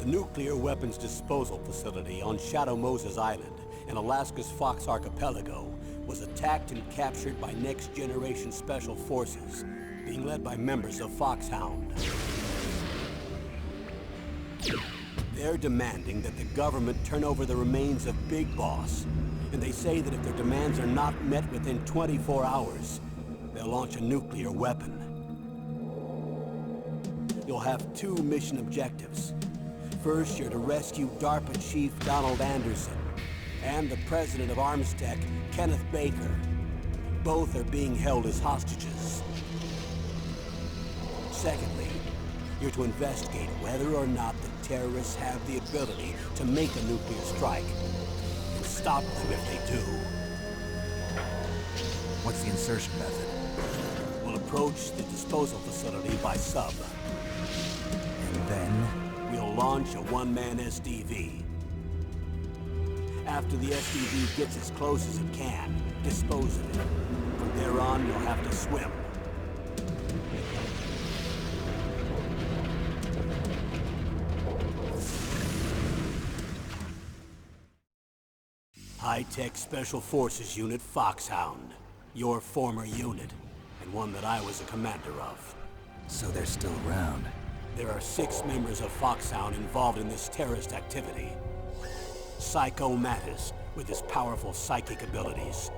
nuclear weapons disposal facility on Shadow Moses Island in Alaska's Fox Archipelago was attacked and captured by next-generation special forces, being led by members of Foxhound. They're demanding that the government turn over the remains of Big Boss, and they say that if their demands are not met within 24 hours, they'll launch a nuclear weapon. You'll have two mission objectives. First, you're to rescue DARPA Chief Donald Anderson and the president of Armstech, Kenneth Baker. Both are being held as hostages. Secondly, you're to investigate whether or not the terrorists have the ability to make a nuclear strike and stop them if they do. What's the insertion method? We'll approach the disposal facility by sub. And then? We'll launch a one-man SDV. After the SDV gets as close as it can, dispose of it. From there on, you'll have to swim. High-Tech Special Forces Unit Foxhound. Your former unit, and one that I was a commander of. So they're still around. There are 6 members of Foxhound involved in this terrorist activity. Psycho Mattis, with his powerful psychic abilities.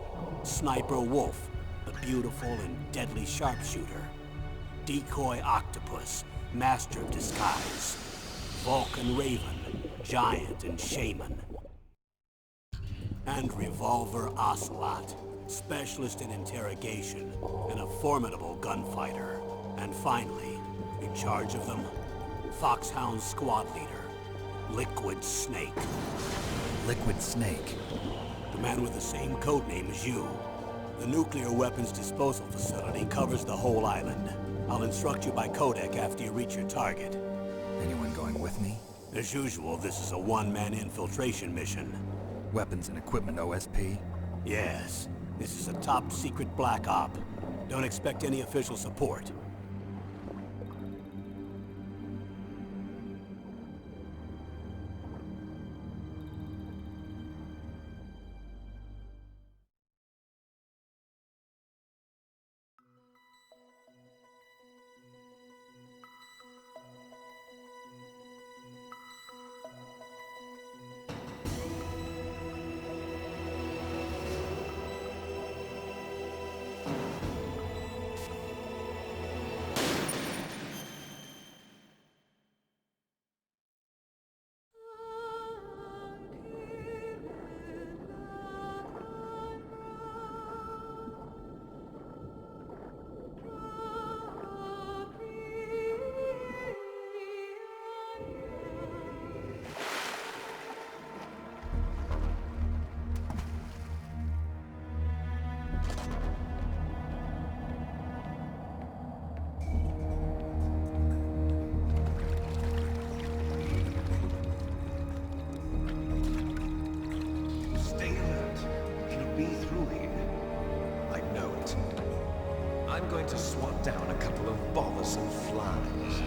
Sniper Wolf, the beautiful and deadly sharpshooter. Decoy Octopus, master of disguise. Vulcan Raven, giant and shaman. And Revolver Ocelot, specialist in interrogation and a formidable gunfighter. And finally, in charge of them, Foxhound squad leader, Liquid Snake. Liquid Snake? The man with the same codename as you. The nuclear weapons disposal facility covers the whole island. I'll instruct you by codec after you reach your target. Anyone going with me? As usual, this is a one-man infiltration mission. Weapons and equipment OSP? Yes. This is a top-secret black op. Don't expect any official support. I'm going to swat down a couple of bothersome flies.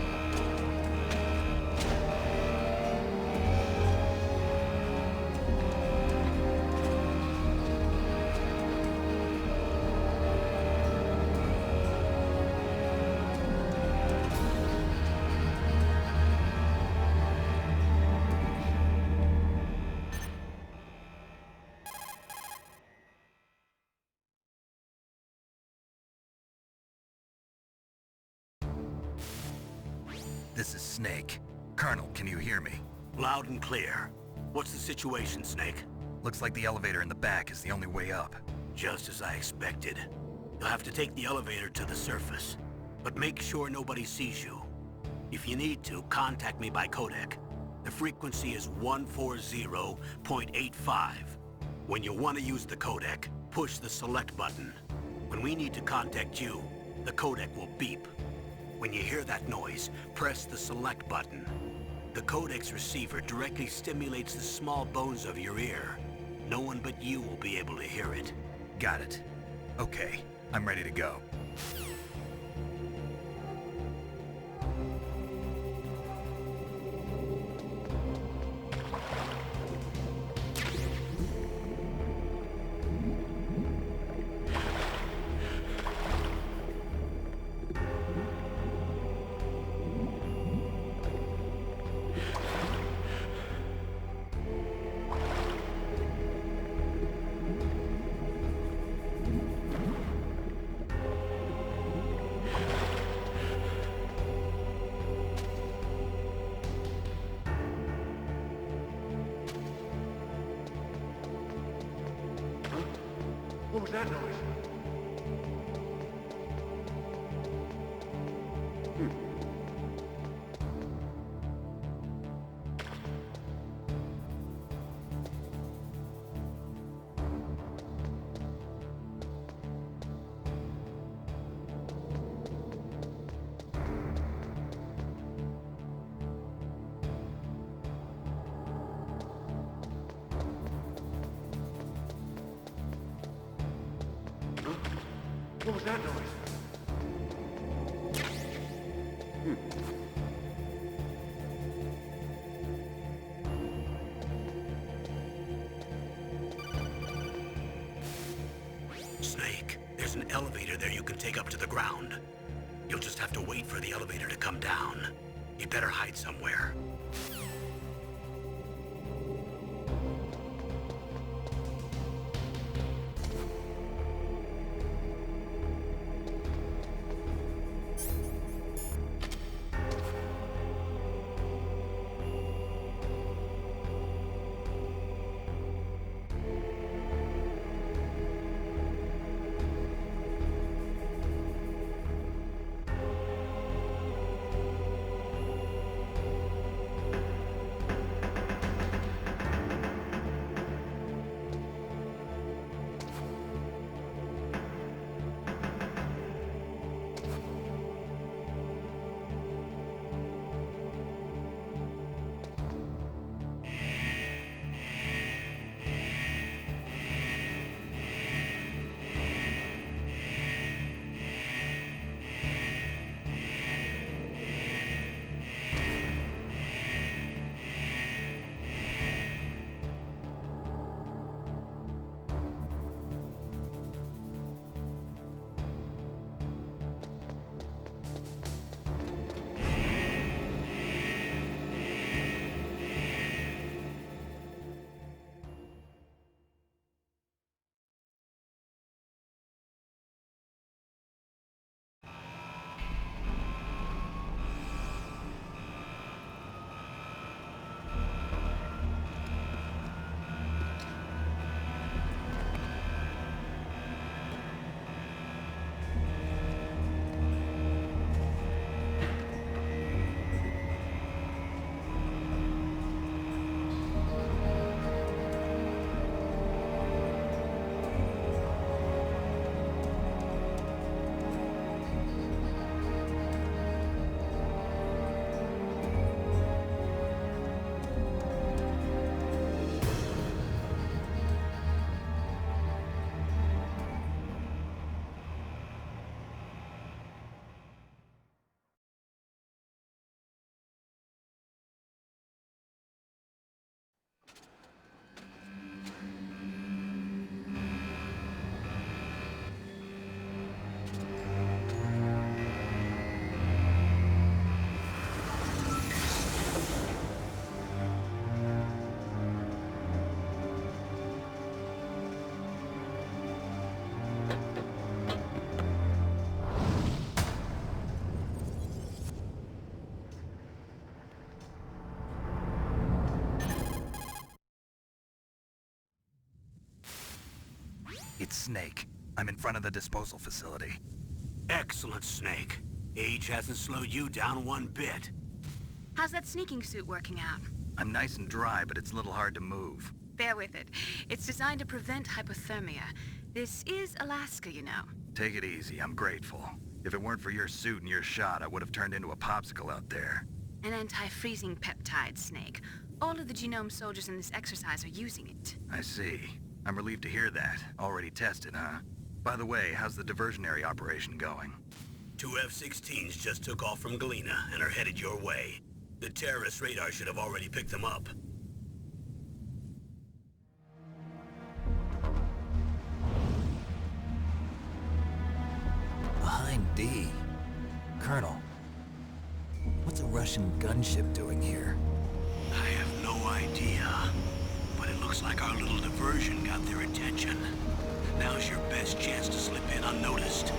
This is Snake. Colonel, can you hear me? Loud and clear. What's the situation, Snake? Looks like the elevator in the back is the only way up. Just as I expected. You'll have to take the elevator to the surface. But make sure nobody sees you. If you need to, contact me by codec. The frequency is 140.85. When you want to use the codec, push the select button. When we need to contact you, the codec will beep. When you hear that noise, press the select button. The codec's receiver directly stimulates the small bones of your ear. No one but you will be able to hear it. Got it. Okay, I'm ready to go. What was that noise? What was that noise? Snake, there's an elevator there you can take up to the ground. You'll just have to wait for the elevator to come down. You'd better hide somewhere. It's Snake. I'm in front of the disposal facility. Excellent, Snake. Age hasn't slowed you down one bit. How's that sneaking suit working out? I'm nice and dry, but it's a little hard to move. Bear with it. It's designed to prevent hypothermia. This is Alaska, you know. Take it easy, I'm grateful. If it weren't for your suit and your shot, I would have turned into a popsicle out there. An anti-freezing peptide, Snake. All of the genome soldiers in this exercise are using it. I see. I'm relieved to hear that. Already tested, huh? By the way, how's the diversionary operation going? 2 F-16s just took off from Galena and are headed your way. The terrorist radar should have already picked them up. Behind D. Colonel, what's a Russian gunship doing here? I have no idea. But it looks like our little diversion got their attention. Now's your best chance to slip in unnoticed.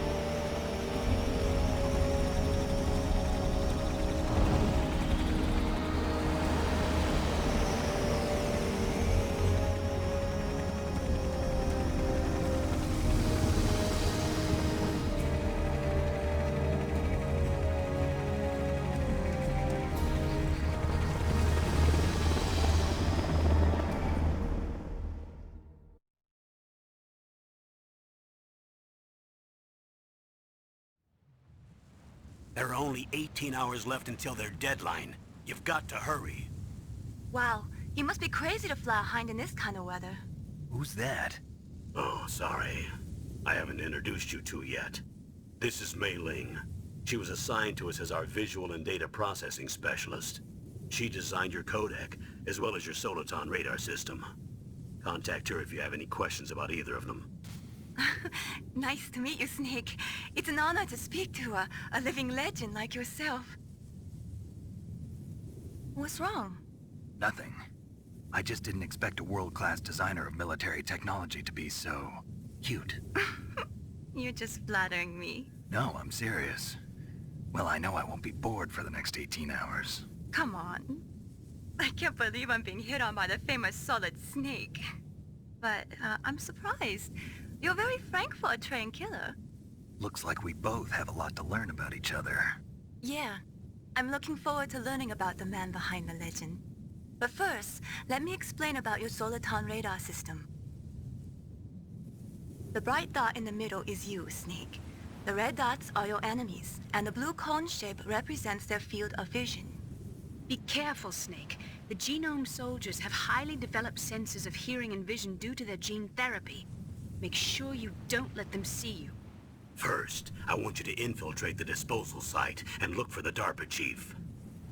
There are only 18 hours left until their deadline. You've got to hurry. Wow, you must be crazy to fly a hind in this kind of weather. Who's that? Oh, sorry. I haven't introduced you to yet. This is Mei Ling. She was assigned to us as our visual and data processing specialist. She designed your codec, as well as your Soliton radar system. Contact her if you have any questions about either of them. Nice to meet you, Snake. It's an honor to speak to a living legend like yourself. What's wrong? Nothing. I just didn't expect a world-class designer of military technology to be so... cute. You're just flattering me. No, I'm serious. Well, I know I won't be bored for the next 18 hours. Come on. I can't believe I'm being hit on by the famous Solid Snake. But I'm surprised. You're very frank for a trained killer. Looks like we both have a lot to learn about each other. Yeah. I'm looking forward to learning about the man behind the legend. But first, let me explain about your Soliton radar system. The bright dot in the middle is you, Snake. The red dots are your enemies, and the blue cone shape represents their field of vision. Be careful, Snake. The genome soldiers have highly developed senses of hearing and vision due to their gene therapy. Make sure you don't let them see you. First, I want you to infiltrate the disposal site and look for the DARPA Chief.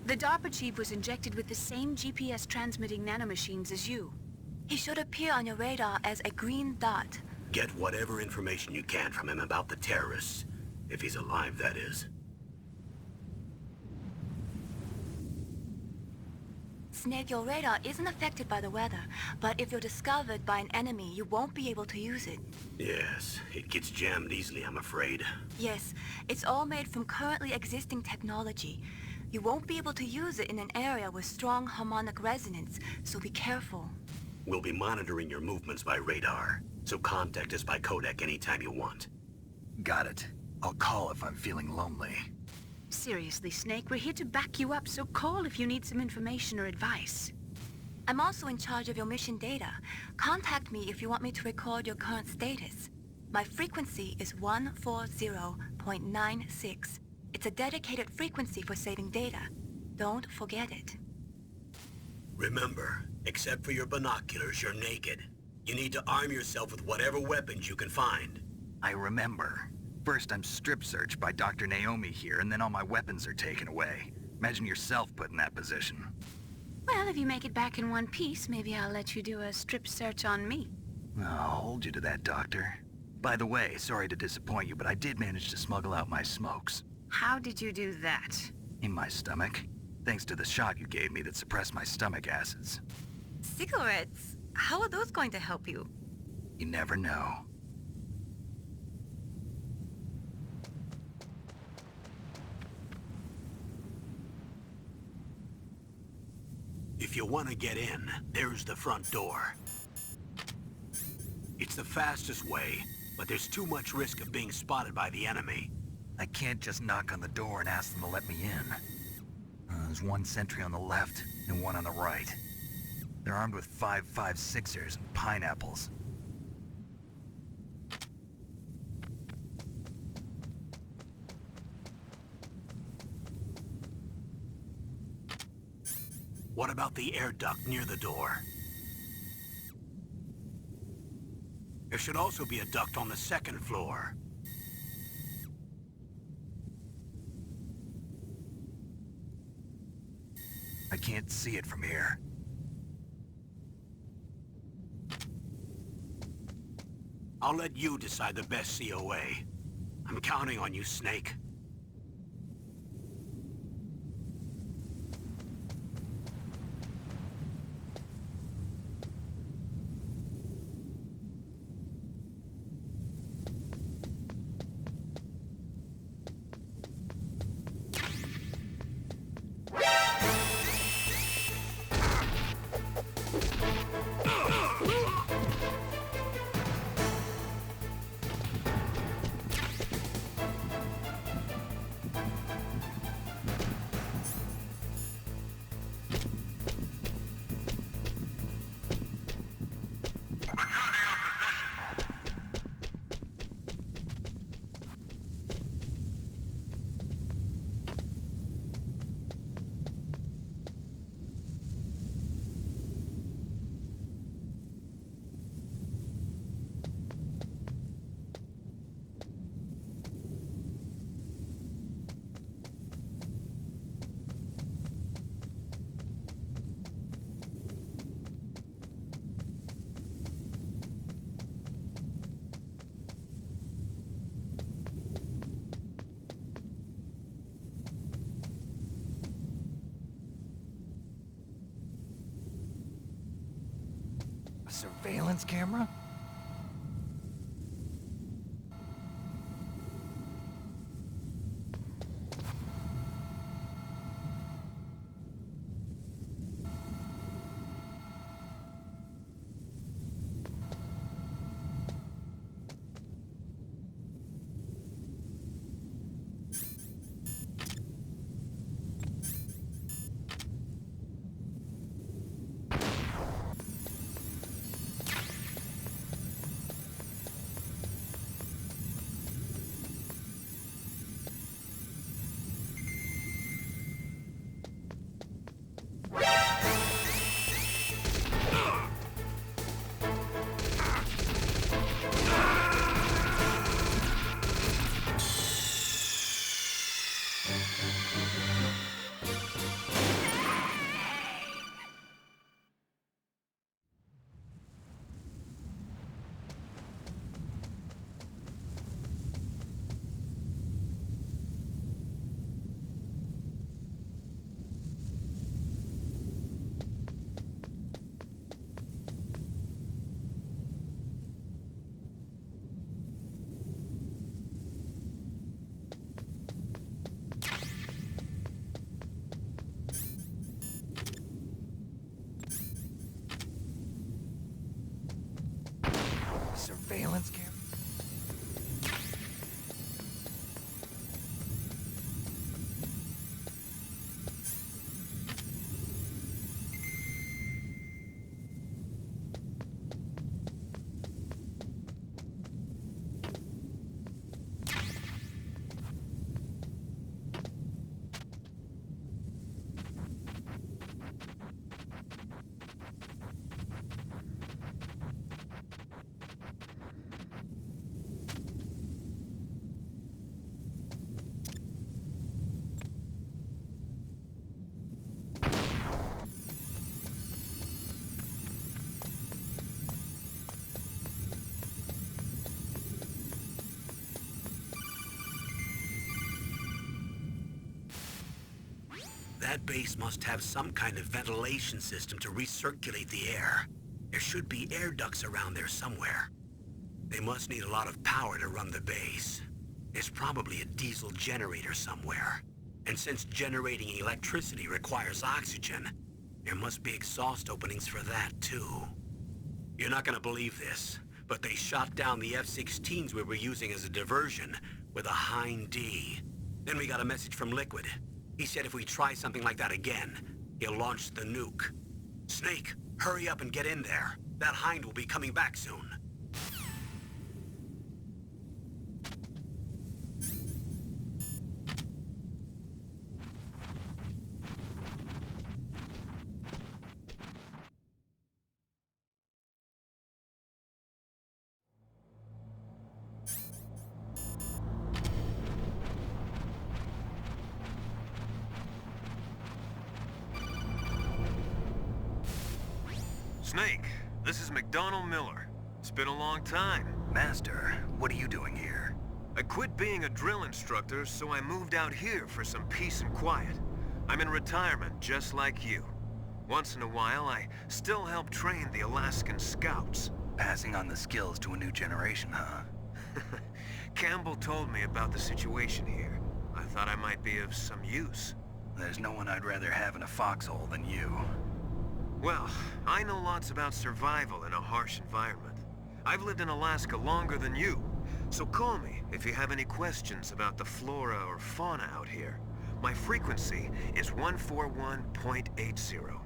The DARPA Chief was injected with the same GPS transmitting nanomachines as you. He should appear on your radar as a green dot. Get whatever information you can from him about the terrorists. If he's alive, that is. Snake, your radar isn't affected by the weather, but if you're discovered by an enemy, you won't be able to use it. Yes, it gets jammed easily, I'm afraid. Yes, it's all made from currently existing technology. You won't be able to use it in an area with strong harmonic resonance, so be careful. We'll be monitoring your movements by radar, so contact us by codec anytime you want. Got it. I'll call if I'm feeling lonely. Seriously, Snake, we're here to back you up, so call if you need some information or advice. I'm also in charge of your mission data. Contact me if you want me to record your current status. My frequency is 140.96. It's a dedicated frequency for saving data. Don't forget it. Remember, except for your binoculars, you're naked. You need to arm yourself with whatever weapons you can find. I remember. First, I'm strip searched by Dr. Naomi here, and then all my weapons are taken away. Imagine yourself put in that position. Well, if you make it back in one piece, maybe I'll let you do a strip search on me. I'll hold you to that, Doctor. By the way, sorry to disappoint you, but I did manage to smuggle out my smokes. How did you do that? In my stomach. Thanks to the shot you gave me that suppressed my stomach acids. Cigarettes? How are those going to help you? You never know. If you want to get in, there's the front door. It's the fastest way, but there's too much risk of being spotted by the enemy. I can't just knock on the door and ask them to let me in. There's one sentry on the left and one on the right. They're armed with 5.56ers and pineapples. What about the air duct near the door? There should also be a duct on the second floor. I can't see it from here. I'll let you decide the best COA. I'm counting on you, Snake. Surveillance camera? Surveillance camera? That base must have some kind of ventilation system to recirculate the air. There should be air ducts around there somewhere. They must need a lot of power to run the base. There's probably a diesel generator somewhere. And since generating electricity requires oxygen, there must be exhaust openings for that too. You're not gonna believe this, but they shot down the F-16s we were using as a diversion with a Hind D. Then we got a message from Liquid. He said if we try something like that again, he'll launch the nuke. Snake, hurry up and get in there. That Hind will be coming back soon. Snake, this is McDonald Miller. It's been a long time. Master, what are you doing here? I quit being a drill instructor, so I moved out here for some peace and quiet. I'm in retirement, just like you. Once in a while, I still help train the Alaskan Scouts. Passing on the skills to a new generation, huh? Campbell told me about the situation here. I thought I might be of some use. There's no one I'd rather have in a foxhole than you. Well, I know lots about survival in a harsh environment. I've lived in Alaska longer than you, so call me if you have any questions about the flora or fauna out here. My frequency is 141.80.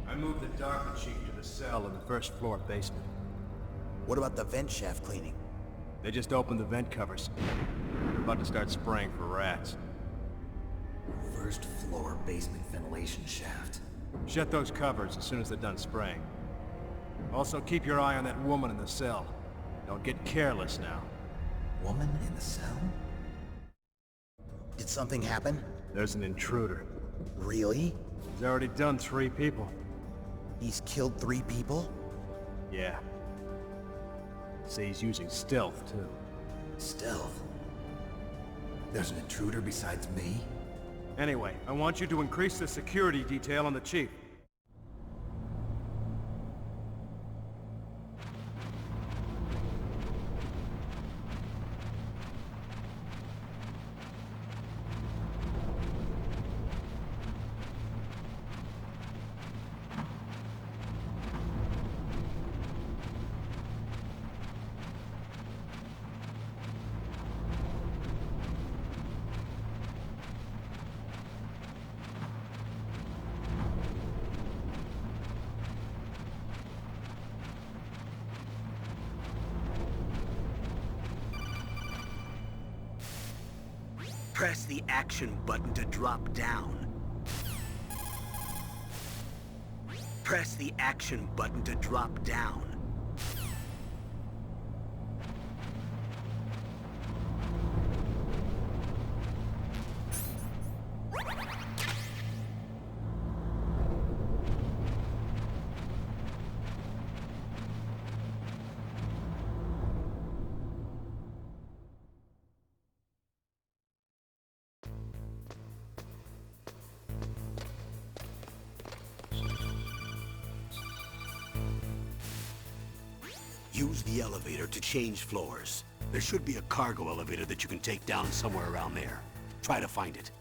I moved the DARPA Chief to the cell in the first floor basement. What about the vent shaft cleaning? They just opened the vent covers. They're about to start spraying for rats. First floor basement ventilation shaft. Shut those covers as soon as they're done spraying. Also, keep your eye on that woman in the cell. Don't get careless now. Woman in the cell? Did something happen? There's an intruder. Really? He's already done 3 people. He's killed 3 people? Yeah. Say he's using stealth, too. Stealth? There's an intruder besides me? Anyway, I want you to increase the security detail on the Chief. Press the action button to drop down. Press the action button to drop down. Use the elevator to change floors. There should be a cargo elevator that you can take down somewhere around there. Try to find it.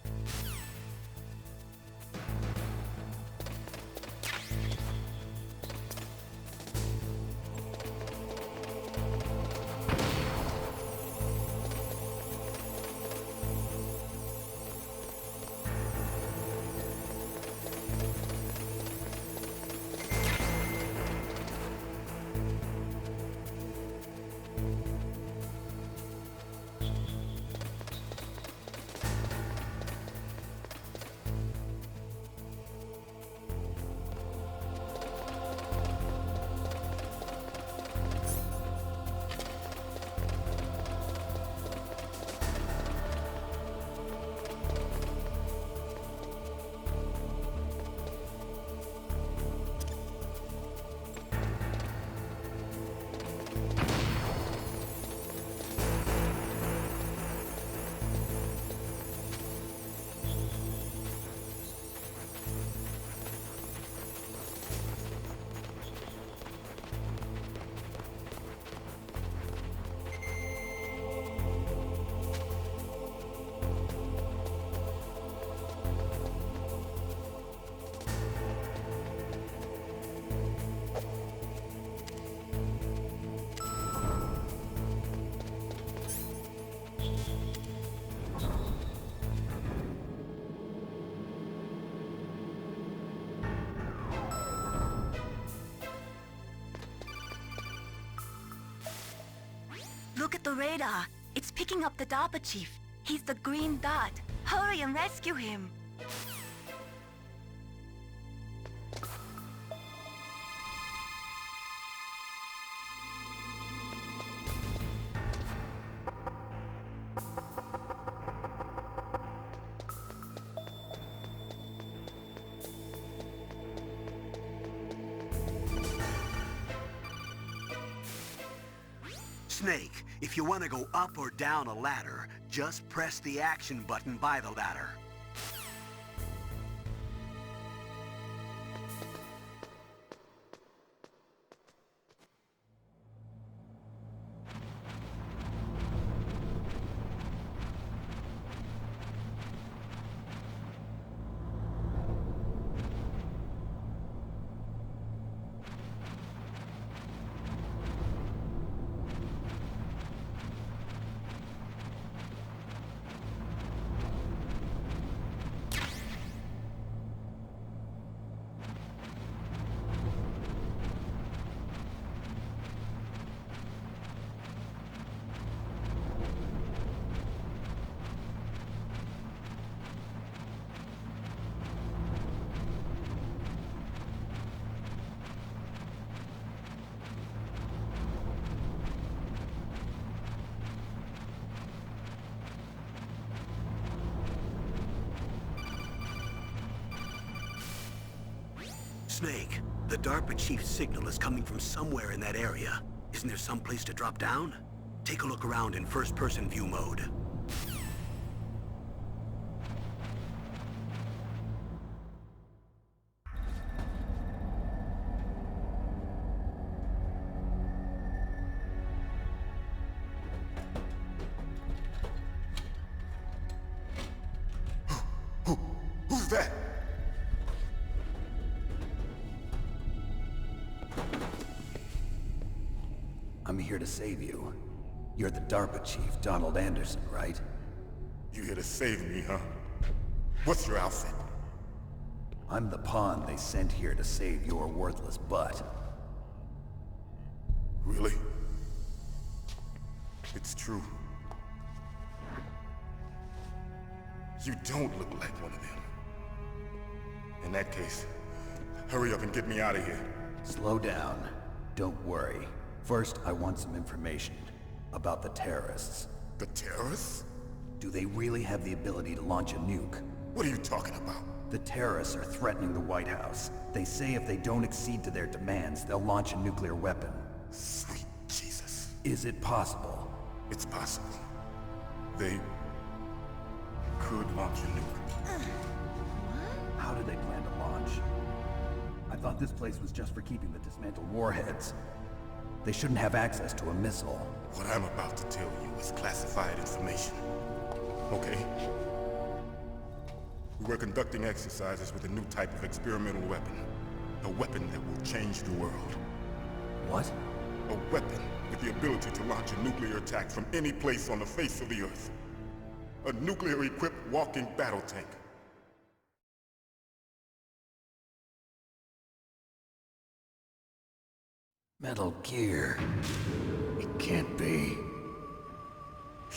Look at the radar. It's picking up the DARPA Chief. He's the green dot. Hurry and rescue him. Snake, if you want to go up or down a ladder, just press the action button by the ladder. Snake, the DARPA Chiefs signal is coming from somewhere in that area. Isn't there some place to drop down? Take a look around in first-person view mode. Who's that? I'm here to save you. You're the DARPA chief, Donald Anderson, right? You here to save me, huh? What's your outfit? I'm the pawn they sent here to save your worthless butt. Really? It's true. You don't look like one of them. In that case, hurry up and get me out of here. Slow down. Don't worry. First, I want some information about the terrorists. The terrorists? Do they really have the ability to launch a nuke? What are you talking about? The terrorists are threatening the White House. They say if they don't accede to their demands, they'll launch a nuclear weapon. Sweet Jesus. Is it possible? It's possible. They could launch a nuke. How do they plan to launch? I thought this place was just for keeping the dismantled warheads. They shouldn't have access to a missile. What I'm about to tell you is classified information. Okay? We were conducting exercises with a new type of experimental weapon. A weapon that will change the world. What? A weapon with the ability to launch a nuclear attack from any place on the face of the Earth. A nuclear-equipped walking battle tank. Metal Gear. It can't be.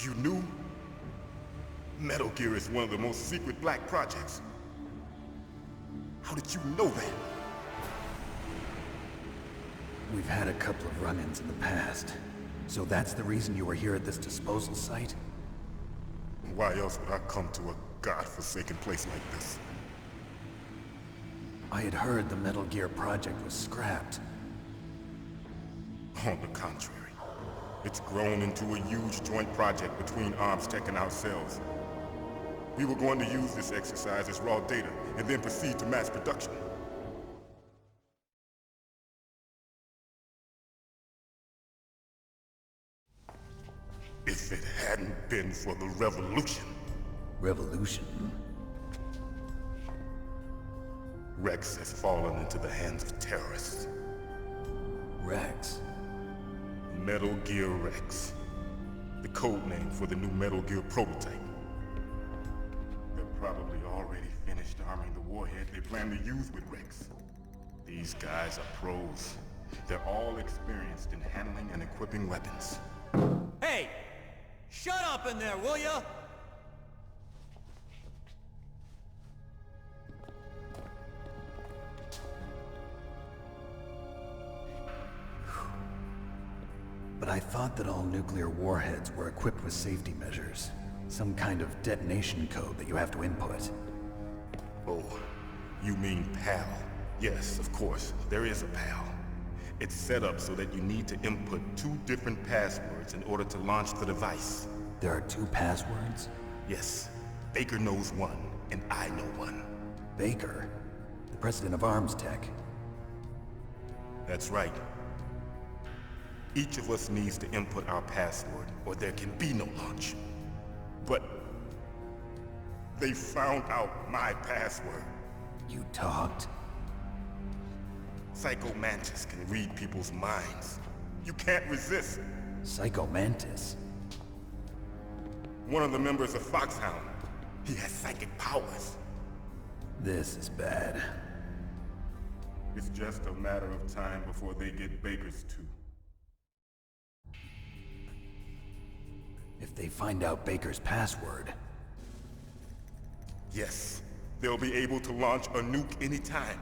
You knew? Metal Gear is one of the most secret black projects. How did you know that? We've had a couple of run-ins in the past. So that's the reason you were here at this disposal site? Why else would I come to a godforsaken place like this? I had heard the Metal Gear project was scrapped. On the contrary, it's grown into a huge joint project between ArmsTech and ourselves. We were going to use this exercise as raw data, and then proceed to mass production. If it hadn't been for the revolution... Revolution? Rex has fallen into the hands of terrorists. Rex? Metal Gear Rex. The code name for the new Metal Gear prototype. They're probably already finished arming the warhead they plan to use with Rex. These guys are pros. They're all experienced in handling and equipping weapons. Hey! Shut up in there, will ya? But I thought that all nuclear warheads were equipped with safety measures. Some kind of detonation code that you have to input. Oh, you mean PAL? Yes, of course, there is a PAL. It's set up so that you need to input 2 different passwords in order to launch the device. There are 2 passwords? Yes. Baker knows one, and I know one. Baker? The president of ArmsTech? That's right. Each of us needs to input our password, or there can be no launch. But they found out my password. You talked? Psycho Mantis can read people's minds. You can't resist. Psycho Mantis? One of the members of Foxhound. He has psychic powers. This is bad. It's just a matter of time before they get Baker's too. If they find out Baker's password... Yes, they'll be able to launch a nuke anytime.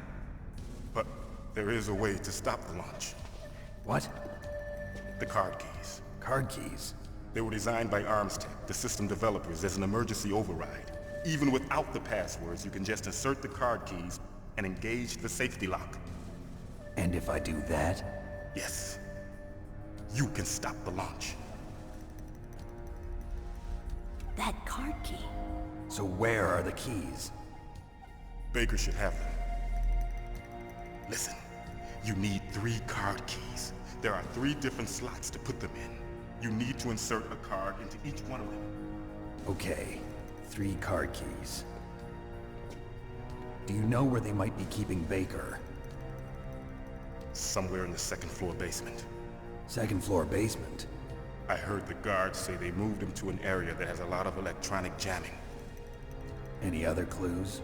But there is a way to stop the launch. What? The card keys. Card keys? They were designed by ArmsTech, the system developers, as an emergency override. Even without the passwords, you can just insert the card keys and engage the safety lock. And if I do that? Yes. You can stop the launch. That card key. So where are the keys? Baker should have them. Listen, you need 3 card keys. There are 3 different slots to put them in. You need to insert a card into each one of them. Okay, 3 card keys. Do you know where they might be keeping Baker? Somewhere in the 2nd floor basement. 2nd floor basement? I heard the guards say they moved him to an area that has a lot of electronic jamming. Any other clues?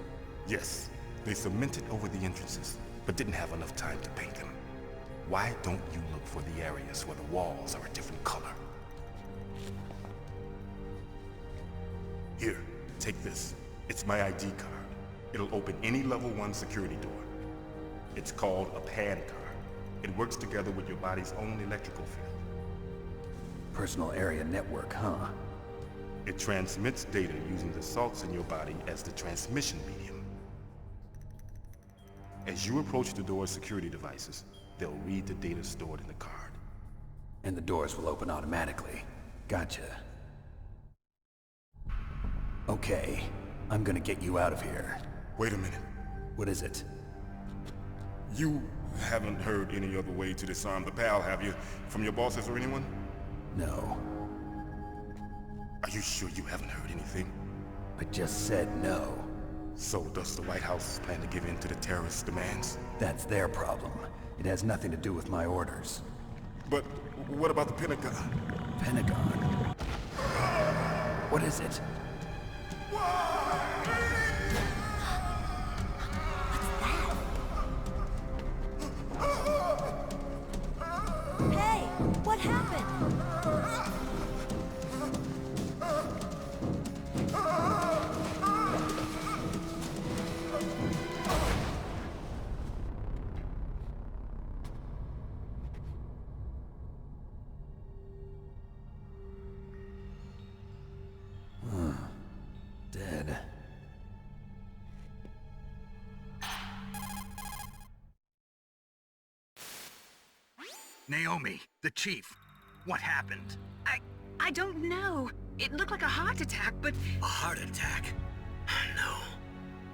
Yes, they cemented over the entrances, but didn't have enough time to paint them. Why don't you look for the areas where the walls are a different color? Here, take this. It's my ID card. It'll open any level 1 security door. It's called a PAN card. It works together with your body's own electrical field. Personal area network, huh? It transmits data using the salts in your body as the transmission medium. As you approach the door's security devices, they'll read the data stored in the card. And the doors will open automatically. Gotcha. Okay, I'm gonna get you out of here. Wait a minute. What is it? You haven't heard any other way to disarm the PAL, have you? From your bosses or anyone? No. Are you sure you haven't heard anything? I just said no. So does the White House plan to give in to the terrorists' demands? That's their problem. It has nothing to do with my orders. But what about the Pentagon? Pentagon? What is it? Hey, what happened? Dead. Naomi, the chief. What happened? I don't know. It looked like a heart attack, but... A heart attack? No.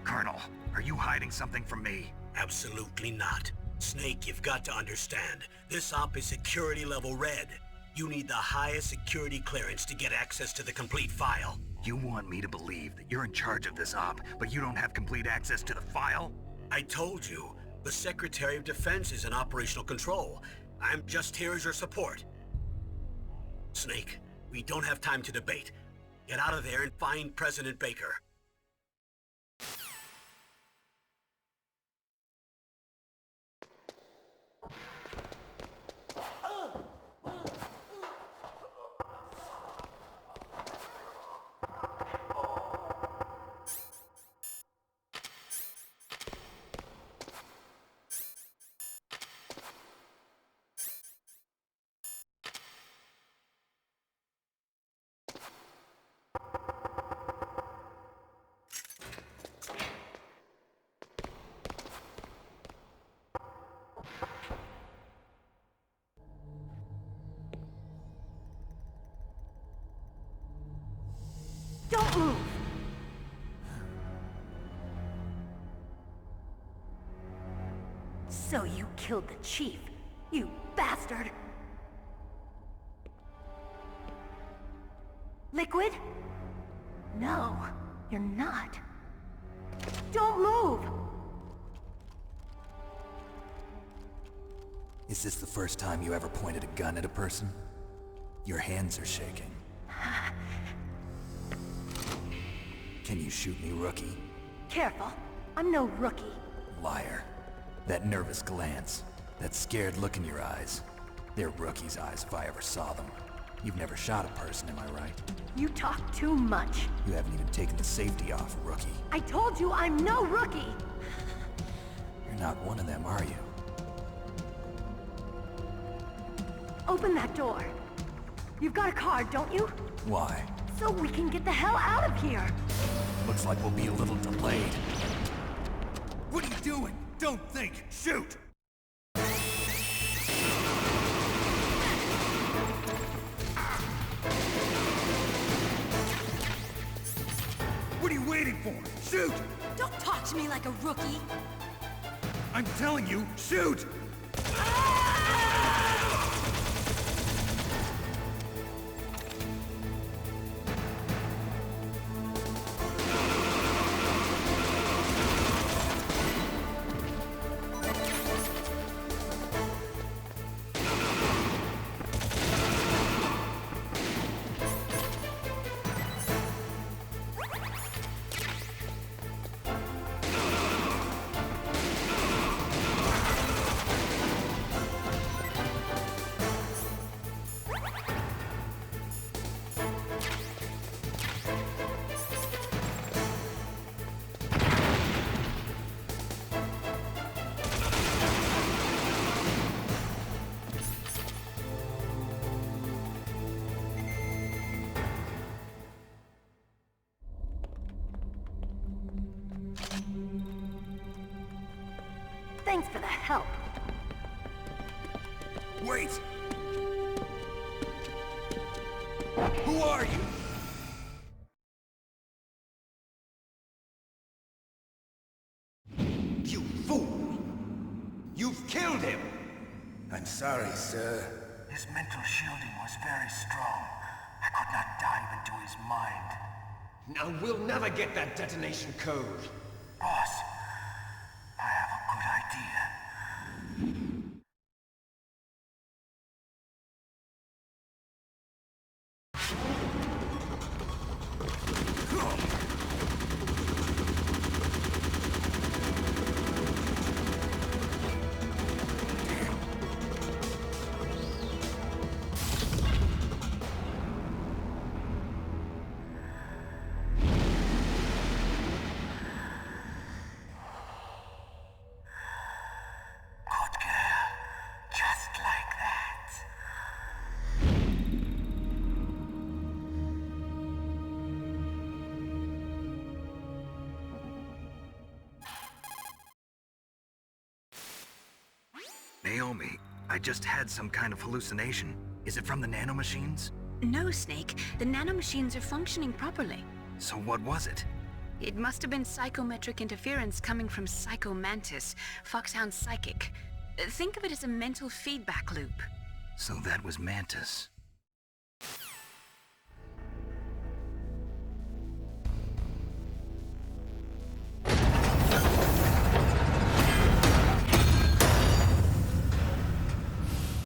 Colonel, are you hiding something from me? Absolutely not. Snake, you've got to understand. This op is security level red. You need the highest security clearance to get access to the complete file. You want me to believe that you're in charge of this op, but you don't have complete access to the file? I told you, the Secretary of Defense is in operational control. I'm just here as your support. Snake, we don't have time to debate. Get out of there and find President Baker. Don't move! So you killed the chief, you bastard! Liquid? No, you're not. Don't move! Is this the first time you ever pointed a gun at a person? Your hands are shaking. Can you shoot me, rookie? Careful, I'm no rookie. Liar. That nervous glance, that scared look in your eyes. They're rookie's eyes if I ever saw them. You've never shot a person, am I right? You talk too much. You haven't even taken the safety off, rookie. I told you I'm no rookie! You're not one of them, are you? Open that door. You've got a card, don't you? Why? So we can get the hell out of here! Looks like we'll be a little delayed. What are you doing? Don't think! Shoot! waiting for? Shoot! Don't talk to me like a rookie! I'm telling you, shoot! Thanks for the help. Wait! Who are you? You fool! You've killed him! I'm sorry, sir. His mental shielding was very strong. I could not dive into his mind. Now we'll never get that detonation code. Boss, I have a good idea. Naomi, I just had some kind of hallucination. Is it from the nanomachines? No, Snake. The nanomachines are functioning properly. So what was it? It must have been psychometric interference coming from Psycho Mantis, Foxhound's psychic. Think of it as a mental feedback loop. So that was Mantis.